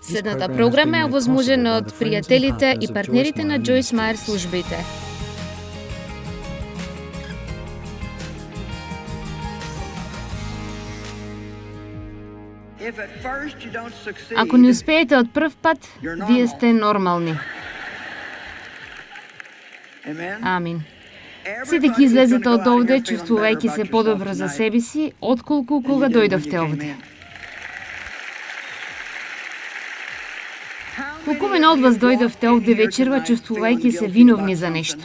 Следната програма е овозможена од пријателите и партнерите на Joyce Meyer службите. Ако не успеете од прв пат, вие сте нормални. Амин. Сите ќе излезете од овде чувствувајќи се подобро за себе си, отколку кога дојдовте овде. Колкумина од вас дојдовте овде вечерва чувствувајќи се виновни за нешто?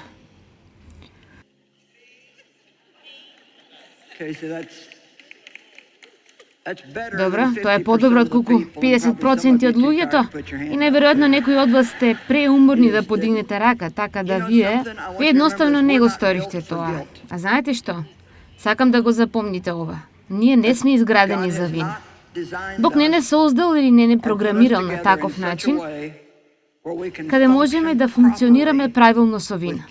Добро, тоа е подобро отколку 50% од луѓето и најверојатно некои од вас сте преуморни да подигнете рака, така да вие едноставно не го сторивте тоа. А знаете што? Сакам да го запомните ова. Ние не сме изградени за вина. Бог не создал или не програмирал на таков начин, каде можеме да функционираме правилно со вина.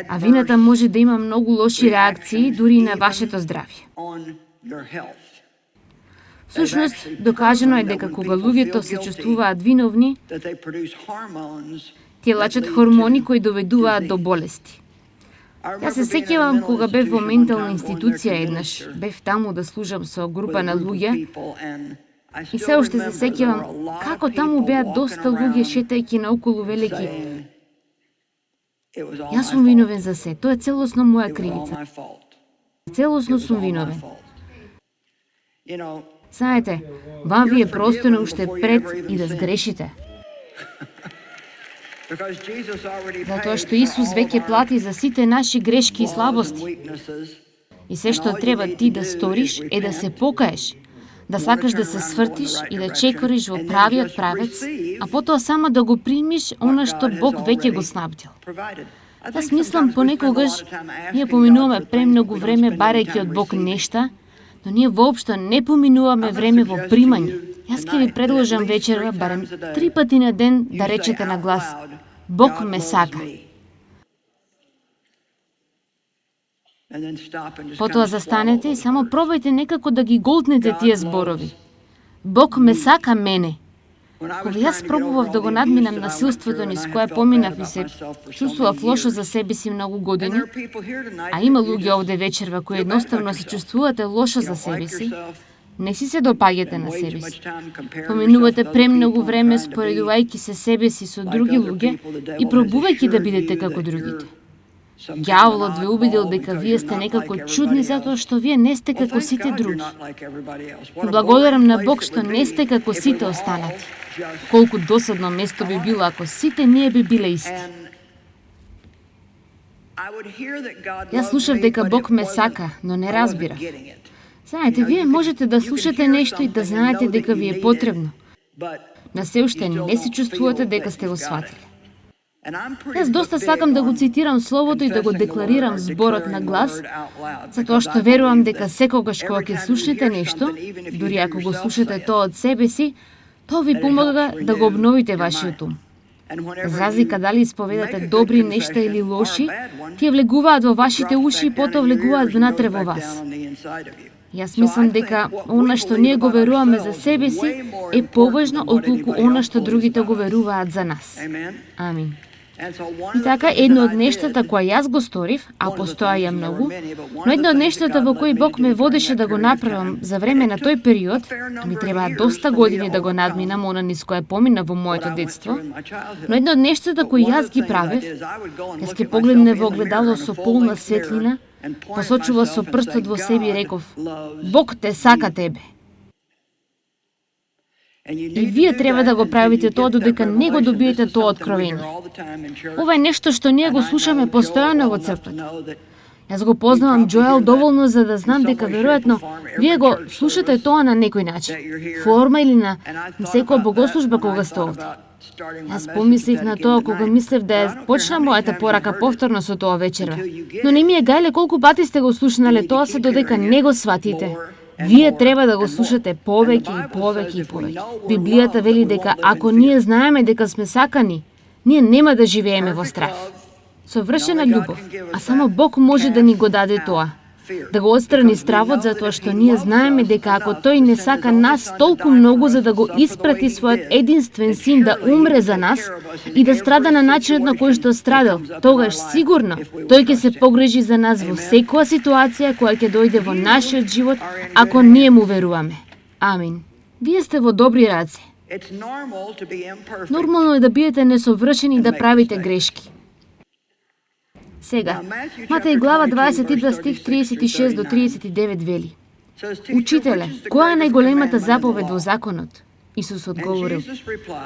А вината може да има многу лоши реакции дури и на вашето здравје. Всушност, докажано е дека кога луѓето се чувствуваат виновни, тие лачат хормони кои доведуваат до болести. Јас се сеќавам кога бев во ментална институција еднаш, бев таму да служам со група на луѓе и се уште се сеќавам како таму беа доста луѓе шетајќи наоколу велики: јас сум виновен за се, тоа е целосно моја кривица. Целосно сум виновен. Знаете, вам ви е просторно уште пред и да сгрешите. Затоа што Исус веќе плати за сите наши грешки и слабости. И се што треба ти да сториш е да се покаеш, да сакаш да се свртиш и да чекориш во правиот правец, а потоа само да го примиш она што Бог веќе го снабдил. Јас мислам понекогаш ние поминуваме премногу време барајќи од Бог нешта, но ние воопшто не поминуваме време во примање. Јас ќе ви предложам вечерва барем 3 пати на ден да речете на глас: Бог ме сака. Потоа застанете и само пробајте некако да ги голтнете тие зборови. Бог ме сака мене. Кога јас пробував да го надминам насилството низ кое поминав и се чувствував лошо за себе си многу години, а има луѓе овде вечерва кои едноставно се чувствувате лошо за себе си, не си се допаѓате на себе си. Поминувате премногу време споредувајќи се себе си со други луѓе и пробувајќи да бидете како другите. Ѓаволот ве убедил дека вие сте некако чудни затоа што вие не сте како сите други. Благодарам на Бог што не сте како сите останати. Колку досадно место би било ако сите ние би биле исти. Јас слушав дека Бог ме сака, но не разбирав. Знаете, вие можете да слушате нешто и да знаете дека ви е потребно, но се уште не се чувствувате дека сте го сватили. Јас доста сакам да го цитирам Словото и да го декларирам зборот на глас, затоа што верувам дека секогаш кога ќе слушнете нешто, дури ако го слушате тоа од себе си, тоа ви помага да го обновите вашиот ум. За разлика дали исповедате добри нешта или лоши, тие влегуваат во вашите уши и потоа влегуваат внатре во вас. Јас мислам дека она што ние го веруваме за себе си е поважно отколку она што другите го веруваат за нас. Амин. И така, едно од нештата која јас го сторив, а постоја многу, но едно од нештата во кои Бог ме водеше да го направам за време на тој период, ми требаа доста години да го надминам она низ кое помина во моето детство, но едно од нештата кои јас ги правев, јас ќе погледне во огледало со полна светлина, посочува со прстот во себе и реков: Бог те сака тебе. И вие треба да го правите тоа додека не го добиете тоа откровение. Ова е нешто што ние го слушаме постојано во црквата. Јас го познавам Джоел доволно за да знам дека веројатно вие го слушате тоа на некој начин, форма или на секоја богослужба кога сте овде. Јас помислив на тоа кога мислев да ја почна мојата порака повторно со тоа вечерва. Но не ми е гајле колку пати сте го слушнале тоа се додека не го сватите. Вие треба да го слушате повеќе и повеќе и повеќе. Библијата вели дека ако ние знаеме дека сме сакани, ние нема да живееме во страв. Со вршена љубов, а само Бог може да ни го даде тоа. да го отстрани стравот, затоа што ние знаеме дека ако тој не сака нас толку многу за да го испрати својот единствен син да умре за нас и да страда на начинот на кој што страдал, тогаш сигурно тој ќе се погрижи за нас во секоја ситуација која ќе дојде во нашиот живот ако ние му веруваме. Амин. Вие сте во добри раце. Нормално е да бидете несовршени и да правите грешки. Сега, Матеј глава 22 стих 36 до 39 вели: Учителе, која е најголемата заповед во законот? Исус одговорил: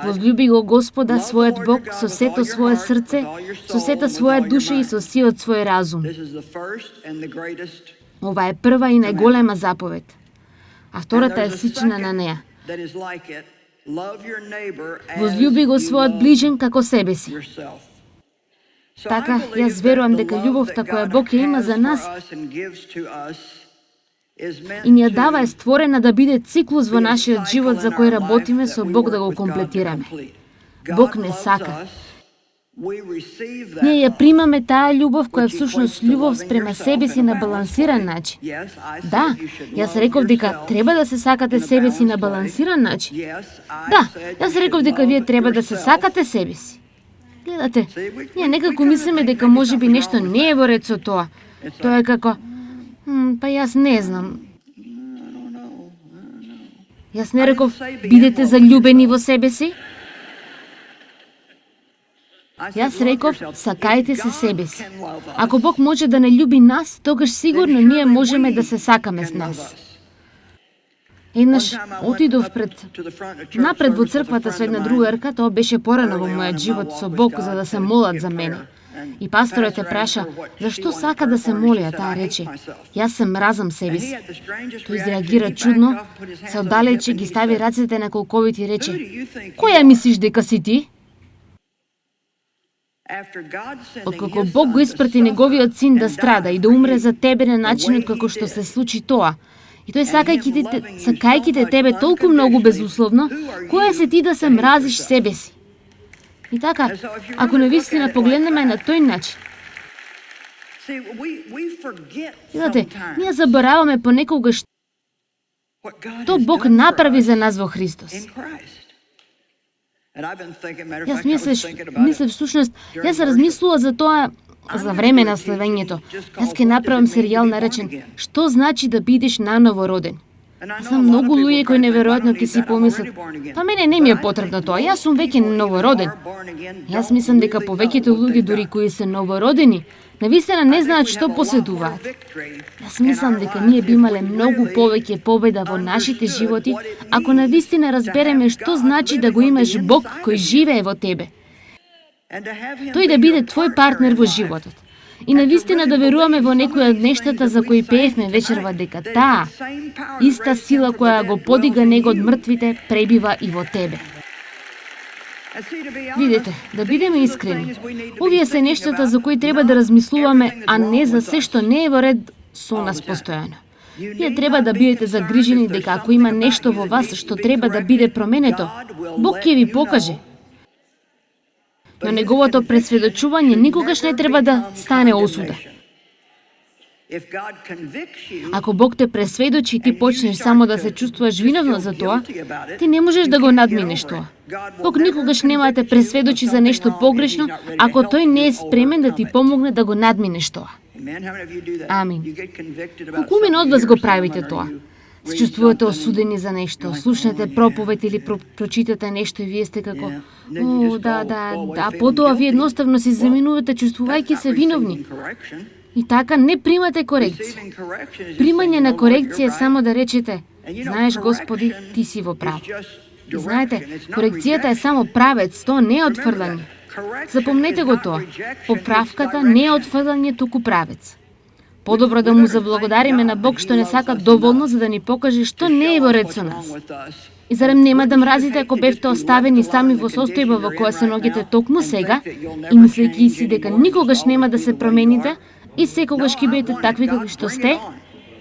Возлюби го Господа својот Бог со сето свое срце, со сета своја душа и со сиот свој разум. Ова е прва и најголема заповед. А втората е слична на неа. Возлюби го својот ближен како себе си. Така, јас верувам дека љубовта која Бог ја има за нас и ни ја дава е створена да биде циклус во нашиот живот за кој работиме со Бог да го комплетираме. Бог не сака. Ние ја примаме таа љубов која всушност љубов спрема себе си на балансиран начин. Да, јас реков дека треба да се сакате себе си на балансиран начин. Да, јас реков дека вие треба да се сакате себе си. Гледате, ние некако мислиме дека можеби нешто не е во ред со тоа. Тоа е како, па јас не знам. Јас не реков, бидете заљубени во себе си. Јас реков, сакајте се себе си. Ако Бог може да не љуби нас, тогаш сигурно ние можеме да се сакаме с нас. Еднаш отидов напред во црквата со една другарка, тоа беше порано во мојот живот со Бог за да се молат за мене. И пасторот ја праша, зашто сака да се моли, а таа рече, јас се мразам себе си. Тој изреагира чудно, се оддалече, ги стави рацете на колковите и рече, која мислиш дека си ти? Откако Бог го испрати неговиот син да страда и да умре за тебе на начинот како што се случи тоа, и тој сакајќи те тебе толку многу безусловно, која се ти да се мразиш себе си? И така, ако навистина погледнеме на тој начин, видите, ние забораваме понекогаш што Бог направи за нас во Христос. Јас мислев всушност, јас размислува за тоа за време на славењето. Јас ќе направам серијал наречен "Што значи да бидеш наново роден?" Знам многу луѓе кои неверојатно ќе си помислат, па мене не ми е потребно тоа, јас сум веќе новороден. Јас мислам дека повеќето луѓе дури кои се новородени, навистина не знаат што поседуваат. Јас мислам дека ние би имале многу повеќе победа во нашите животи, ако навистина разбереме што значи да го имаш Бог кој живее во тебе. Тој да биде твој партнер во животот. И навистина да веруваме во некои од нештата за кои пеевме вечерва, дека таа иста сила која го подига него од мртвите пребива и во тебе. Видете, да бидеме искрени, овие се нештата за кои треба да размислуваме, а не за се што не е во ред со нас постојано. Вие треба да бидете загрижени дека ако има нешто во вас што треба да биде променето, Бог ќе ви покаже. Но неговото пресведочување никогаш не треба да стане осуда. Ако Бог те пресведочи и ти почнеш само да се чувствуваш виновно за тоа, ти не можеш да го надминеш тоа. Бог никогаш нема да те пресведочи за нешто погрешно, ако тој не е спремен да ти помогне да го надминеш тоа. Амин. Колкумина од вас го правите тоа? Се чувствувате осудени за нешто, слушнете проповед или прочитате нешто и вие сте како, да, потоа вие едноставно се заминувате чувствувајќи се виновни. И така не примате корекција. Примање на корекција е само да речете, знаеш Господи, ти си во право. И знаете, корекцијата е само правец, тоа не е отфрлање. Запомнете го тоа. Поправката не е отфрлање, туку правец. Подобро да му заблагодариме на Бог што не сака доволно за да ни покаже што не е во ред со нас. И зарем нема да мразите ако бевте оставени сами во состојба во која се наоѓате токму сега и мислејќи си дека никогаш нема да се промените и секогаш ќе бидете такви какви што сте?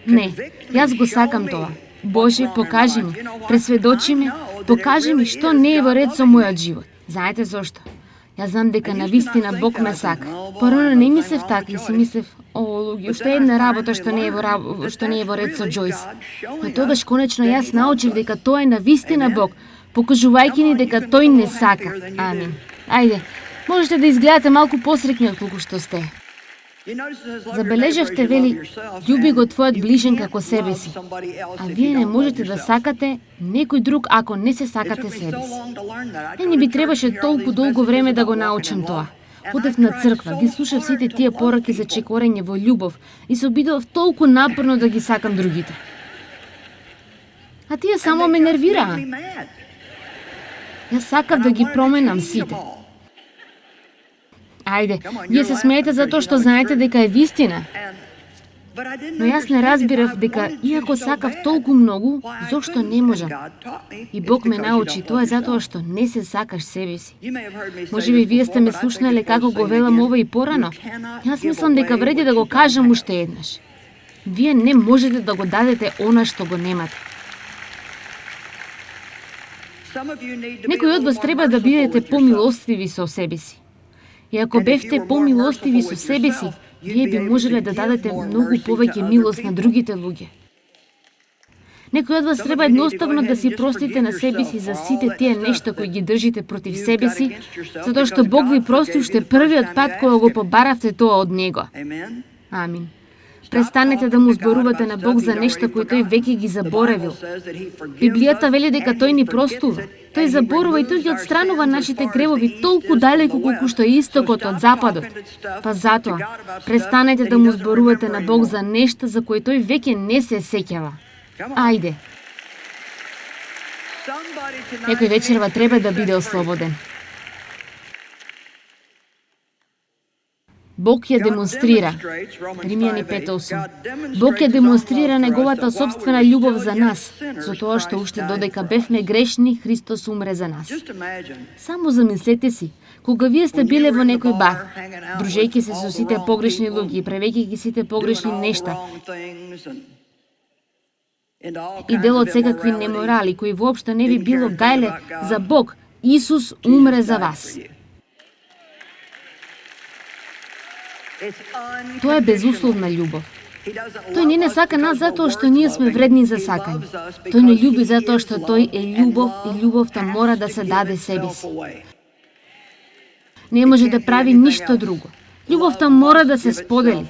Не, јас го сакам тоа. Боже, покажи ми, пресведочи ме, покажи ми што не е во ред со мојот живот. Знаете зошто? Јас знам дека навистина Бог ме сака. Порано не мислев така и си мислев, луѓе, уште една работа што не е во ред со Џојс. Но тогаш конечно јас научив дека тоа е навистина Бог, покажувајќи ни дека тој не сака. Амин. Ајде, можете да изгледате малку посреќни отколку што сте. Забележавте, вели, љуби го твојот ближен како себе си. А вие не можете да сакате некој друг ако не се сакате себе си. Не би требаше толку долго време да го научам тоа. Одев на црква, ги слушав сите тие пораки за чекорење во љубов и се обидував толку напорно да ги сакам другите. А тие само ме нервираа. Јас сакав да ги променам сите. Ајде, вие се смеете затоа што знаете дека е вистина. Но јас не разбирав дека, иако сакав толку многу, зошто не можам? И Бог ме научи, тоа е затоа што не се сакаш себе си. Можеби вие сте ме слушнале како го велам ова и порано. Јас мислам дека вреди да го кажам уште еднаш. Вие не можете да го дадете она што го немате. Некои од вас треба да бидете помилостиви со себе си. И ако бевте помилостиви со себе си, вие би можеле да дадете многу повеќе милост на другите луѓе. Некој од вас треба едноставно да си простите на себе си за сите тие нешта кои ги држите против себе си, затоа што Бог ви прости уште првиот пат кога го побаравте тоа од Него. Амин. Престанете да му зборувате на Бог за нешта кои тој веќе ги заборавил. Библијата вели дека тој ни простува. Тој заборува и тој ги отстранува нашите гревови толку далеку колку што е истокот од западот. Па затоа, престанете да му зборувате на Бог за нешта за кои тој веќе не се сеќава. Ајде. Некој вечерва треба да биде ослободен. Бог ја демонстрира. Римјани 5:8. Бог ја демонстрира неговата собствена љубов за нас, со тоа што уште додека бевме грешни, Христос умре за нас. Само замислете си, кога вие сте биле во некој бар, дружејќи се со сите погрешни луѓе, правејќи ги сите погрешни нешта, и дел од секакви неморали, кои воопшто не би било гајле за Бог, Исус умре за вас. Тоа е безусловна љубов. Тој не сака нас затоа што ние сме вредни за сакање. Тој не љуби затоа што тој е љубов и љубовта мора да се даде себе си. Не може да прави ништо друго. Љубовта мора да се сподели.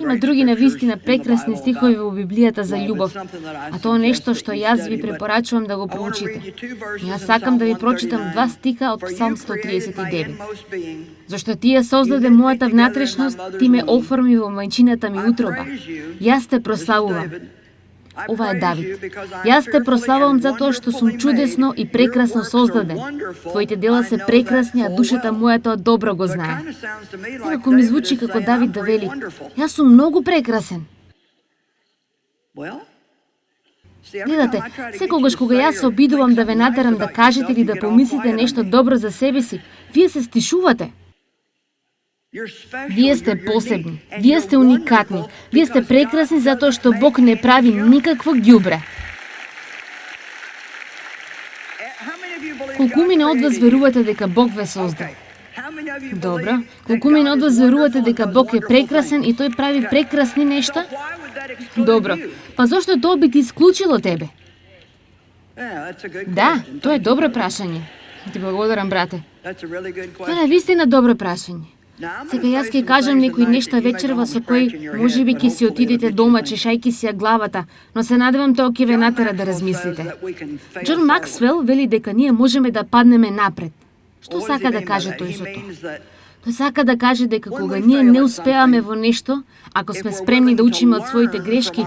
Има други навистина прекрасни стихови во Библијата за љубов, а тоа нешто што јас ви препорачувам да го проучите. Јас сакам да ви прочитам 2 стиха од Псалм 139. Зашто ти ја создаде мојата внатрешност, ти ме оформи во мајчината ми утроба. Јас те прославувам. Ова е Давид. Јас те прославувам затоа што сум чудесно и прекрасно создаден. Твоите дела се прекрасни, а душата мојата добро го знае. Некако ми звучи како Давид да вели, јас сум многу прекрасен. Гледате, секогаш кога јас се обидувам да ве натерам да кажете или да помислите нешто добро за себе си, вие се стишувате. Вие сте посебни, вие сте уникатни, вие сте прекрасни затоа што Бог не прави никакво ѓубре. Колкумина од вас верувате дека Бог ве создал? Добро. Колкумина од вас верувате дека Бог е прекрасен и тој прави прекрасни нешта? Добро. Па зошто тоа би ти исклучило тебе? Да, тоа е добро прашање. Ти благодарам, брате. Тоа е навистина добро прашање. Сега јас ќе кажам некои нешта вечерва со кои можеби ќе си отидете дома чешајки си ја главата, но се надевам тоа ќе ве натера да размислите. Џон Максвел вели дека ние можеме да паднеме напред. Што сака да каже тој со тоа? Тој сака да каже дека кога ние не успеаме во нешто, ако сме спремни да учиме од своите грешки,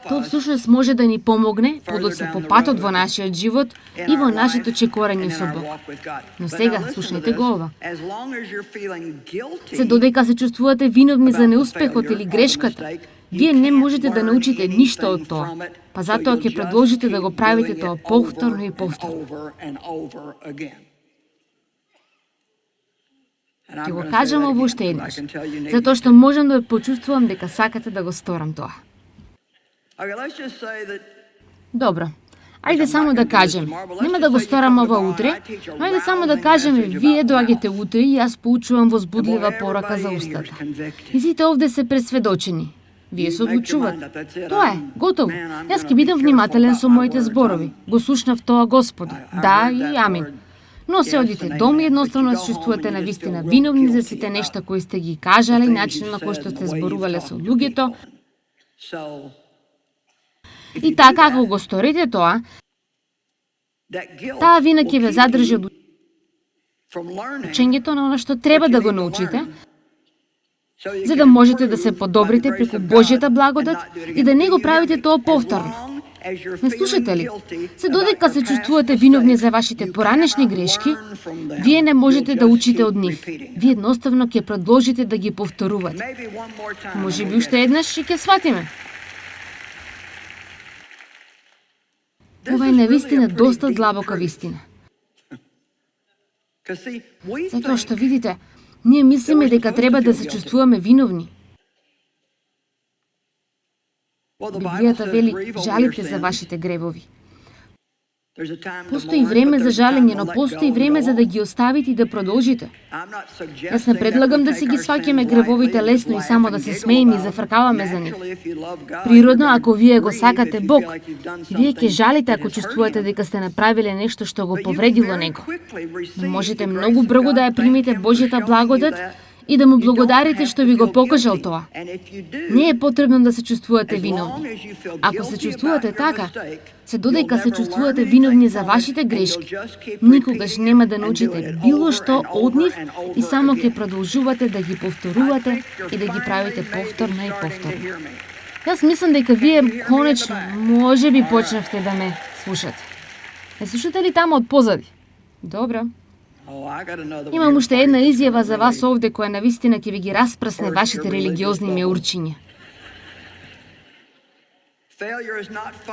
тоа всушност може да ни помогне подоцна по патот во нашиот живот и во нашето чекорање со Бог. Но сега, слушајте го ова. Се додека се чувствувате виновни за неуспехот или грешката, вие не можете да научите ништо од тоа, па затоа ќе продолжите да го правите тоа повторно и повторно. Ќе го кажам ово уште еднаш, затоа што можам да почувствувам дека сакате да го сторам тоа. Добро. Ајде само да кажем, нема да го сторам ова утре, но ајде само да кажеме, вие доаѓате утре и јас поучувам возбудлива порака за устата. И сите овде се пресведочени. Вие се одлучувате. Тоа е, готово. Јас ќе бидам внимателен со моите зборови. Го слушнав тоа Господи. Да и амин. Но се одите дом и едноставно се чувствувате на вистина виновни за сите нешта кои сте ги кажале и начинот на кој што сте зборувале со луѓето. И така, ако го сторите тоа, таа вина ќе ве задржи од учењето на она што треба да го научите, за да можете да се подобрите преку Божјата благодат и да не го правите тоа повторно. Не слушате ли? Се додека се чувствувате виновни за вашите поранешни грешки, вие не можете да учите од нив. Вие едноставно ќе продолжите да ги повторувате. Можеби уште еднаш и ќе сватиме. Ова е навистина доста длабока вистина. Затоа што видите, ние мислиме дека треба да се чувствуваме виновни. Библијата вели, жалите за вашите гревови. Постои време за жалење, но постои време за да ги оставите и да продолжите. Јас не предлагам да си ги сваќаме гревовите лесно и само да се смееме и зафркаваме за нив. Природно, ако вие го сакате Бог, вие ќе жалите ако чувствувате дека сте направиле нешто што го повредило него. Но можете многу брзо да ја примите Божјата благодат и да му благодарите што ви го покажал тоа. Не е потребно да се чувствувате виновни. Ако се чувствувате така, се додека се чувствувате виновни за вашите грешки, никогаш нема да научите било што од нив и само ќе продолжувате да ги повторувате и да ги правите повторно и повторно. Јас мислам дека вие конечно можеби почнавте да ме слушате. Не слушате ли тамо од позади? Добро. Имам уште една изјава за вас овде која навистина ќе ви ги распрсне вашите религиозни меурчиња.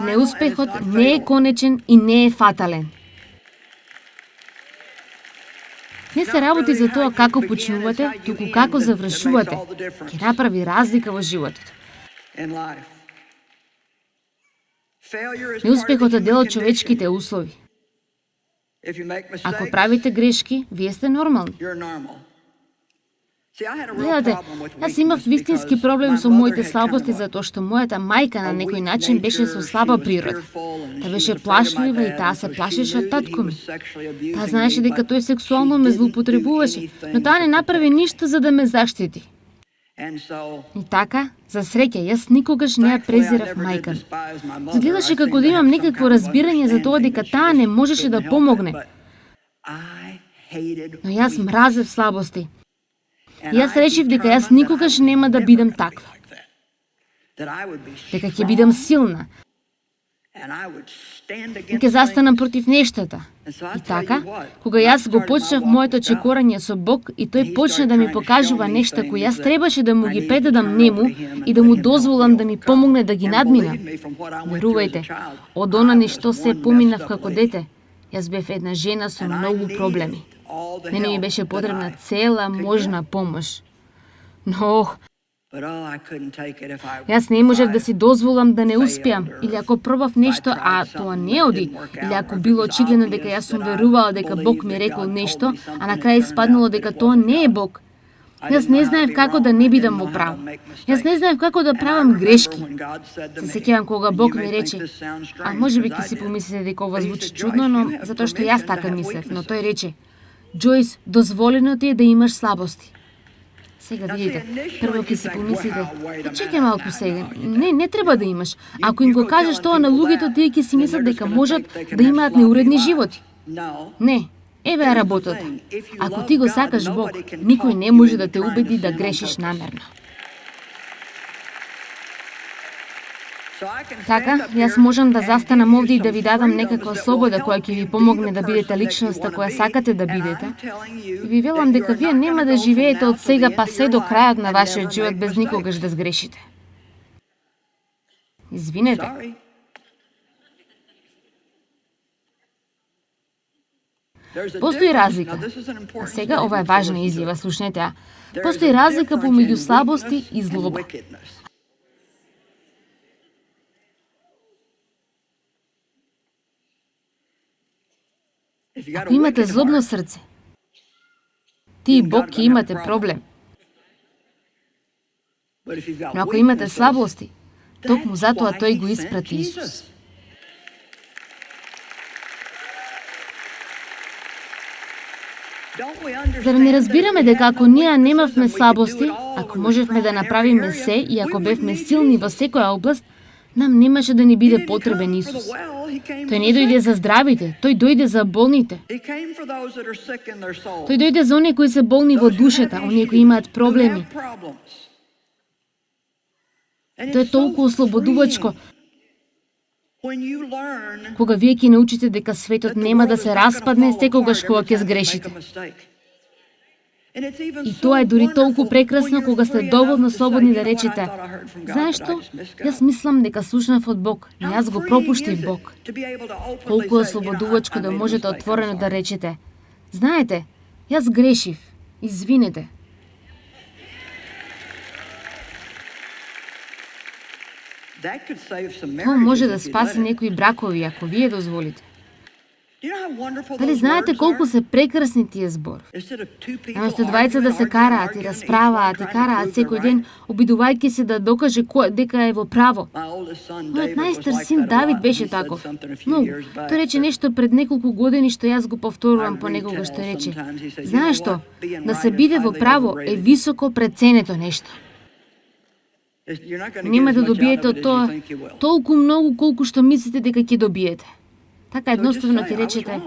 Неуспехот не е конечен и не е фатален. Не се работи за тоа како почнувате, туку како завршувате. Ќе направи разлика во животот. Неуспехот е дел од човечките услови. Ако правите грешки, вие сте нормални. Гледате, јас имав вистински проблем со моите слабости затоа што мојата мајка на некој начин беше со слаба природа. Таа беше плашлива и таа се плашеше од татко ми. Таа знаеше дека тој сексуално ме злоупотребуваше, но таа не направи ништо за да ме заштити. И така, за среќа, јас никогаш не ја презирав мајка. Изгледаше како да имам некакво разбирање за тоа дека таа не можеше да помогне. Но јас мразев слабости. И јас решив дека јас никогаш нема да бидам таква. Дека ќе бидам силна. И ќе застанам против нештата. И така, кога јас го почнав моето чекорање со Бог и тој почна да ми покажува нешта кои јас требаше да му ги предадам нему и да му дозволам да ми помогне да ги надминам. Верувајте, од она ништо се поминав како дете. Јас бев една жена со многу проблеми. Мене ми беше потребна цела можна помош. Но, јас не можев да си дозволам да не успеам, или ако пробав нешто, а тоа не оди, или ако било очигледно дека јас сум верувала дека Бог ми рекол нешто, а на крај испаднало дека тоа не е Бог. Јас не знаев како да не бидам во право. Јас не знаев како да правам грешки. Се сеќавам кога Бог ми рече, а можеби ќе си помислите дека ова звучи чудно, но затоа што јас така мислев, но тој рече: Джојс, дозволено ти е да имаш слабости. Сега видите, прво ќе си помислите, чекај малку сега, не треба да имаш. Ако им го кажеш тоа на луѓето, тие ќе си мислат дека можат да имаат неуредни животи. Не, еве е работата. Ако ти го сакаш Бог, никој не може да те убеди да грешиш намерно. Така, јас можам да застанам овде и да ви дадам некаква слобода која ќе ви помогне да бидете личноста која сакате да бидете. И ви велам дека вие нема да живеете од сега па се до крајот на вашиот живот без никогаш да сгрешите. Извинете. Постои разлика. А сега ова е важна изјава, слушнете ја. Постои разлика помеѓу слабости и злоба. Ако имате злобно срце, ти и Бог ќе имате проблем. Но ако имате слабости, токму затоа тој го испрати Исус. Зар не разбираме дека ако ние немавме слабости, ако можевме да направиме се и ако бевме силни во секоја област, нам немаше да ни биде потребен Исус. Тој не дојде за здравите, тој дојде за болните. Тој дојде за оние кои се болни во душата, оние кои имаат проблеми. Тоа е толку ослободувачко. Кога вие ќе научите дека светот нема да се распадне секогаш кога ќе сгрешите. И тоа е дури толку прекрасно кога сте доволно слободни да речете: знаеш што? Јас мислам дека слушнав од Бог, но јас го пропуштив Бог. Колку е ослободувачко да можете отворено да речете: знаете, јас грешив, извинете. Тоа може да спаси некои бракови, ако вие дозволите. Дали знаете колку се прекрасни тие збор? Наместо двајца да се караат и расправаат и караат секој ден, обидувајќи се да докаже дека е во право. Мојот најстар син Давид беше таков. Многу. Тој рече нешто пред неколку години што јас го повторувам понекогаш, што рече: знаеш што? Да се биде во право е високо преценето нешто. Нема да добиете од тоа толку многу колку што мислите дека ќе добиете. Така едноставно ќе речете: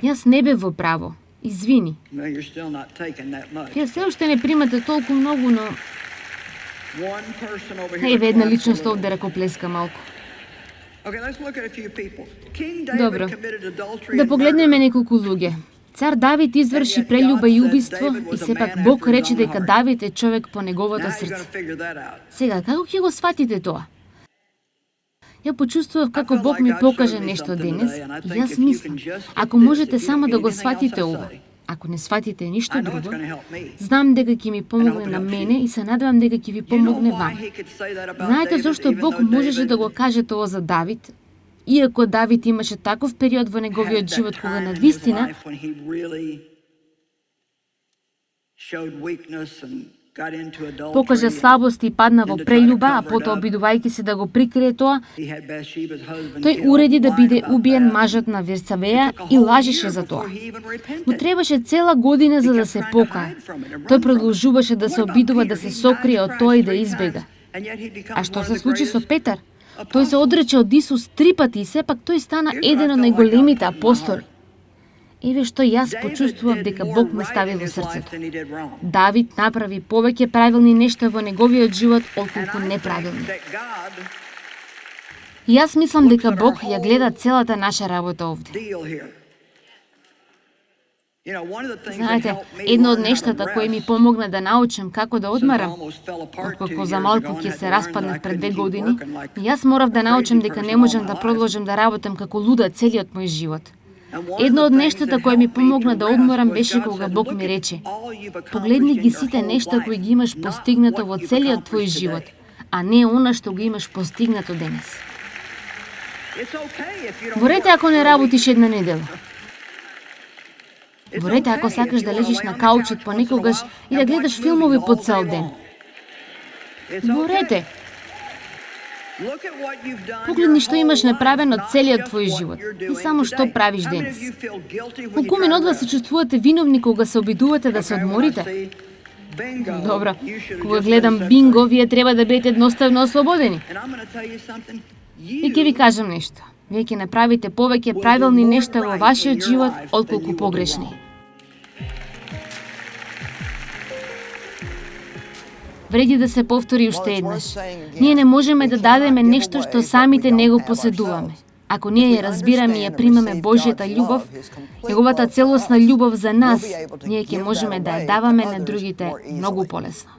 јас не бев во право, извини. Вие се уште не примате толку многу, но... Еве една личност овде ракоплеска малку. Добро, да погледнеме неколку луѓе. Цар Давид изврши прелюба и убиство и сепак Бог рече дека Давид е човек по неговото срце. Сега, како ќе го сватите тоа? Ја почувствував како Бог ми покаже нешто денес и јас мислам, ако можете само да го сватите ова, ако не сватите ништо друго, знам дека ќе ми помогне на мене и се надевам дека ќе ви помогне вам. Знаете зошто Бог можеше да го каже тоа за Давид? Иако Давид имаше таков период во неговиот живот кога навистина покажа слабост и падна во прелюба, а потоа обидувајќи се да го прикрие тоа, тој уреди да биде убиен мажот на Версавеја и лажеше за тоа. Му требаше цела година за да се покае. Тој продолжуваше да се обидува да се сокрие од тоа и да избега. А што се случи со Петар? Тој се одрече од Исус 3 пати и сепак тој стана еден од најголемите апостоли. Еве што јас почувствував дека Бог ме стави во срцето. Давид направи повеќе правилни нешта во неговиот живот отколку неправилни. И јас мислам дека Бог ја гледа целата наша работа овде. Знаете, едно од нештата кои ми помогна да научам како да одмарам, откако за малку ќе се распаднав пред 2 години, јас морав да научам дека не можам да продолжам да работам како луда целиот мој живот. Едно од нештата кои ми помогна да одморам беше кога Бог ми рече: погледни ги сите нешта кои ги имаш постигнато во целиот твој живот, а не она што го имаш постигнато денес. Ворете ако не работиш една недела. Ворете ако сакаш да лежиш на каучот понекогаш и да гледаш филмови по цел ден. Ворете. Погледни што имаш направено целиот твој живот и само што правиш денес. Колку од вас се чувствувате виновни кога се обидувате да се одморите? Добро, кога гледам бинго, вие треба да бидете едноставно ослободени. И ќе ви кажам нешто. Вие ќе направите повеќе правилни нешта во вашиот живот отколку погрешни. Вреди да се повтори уште еднаш. Ние не можеме да дадеме нешто што самите не го поседуваме. Ако ние ја разбираме и ја примаме Божјата љубов, неговата целосна љубов за нас, ние ќе можеме да ја даваме на другите многу полесно.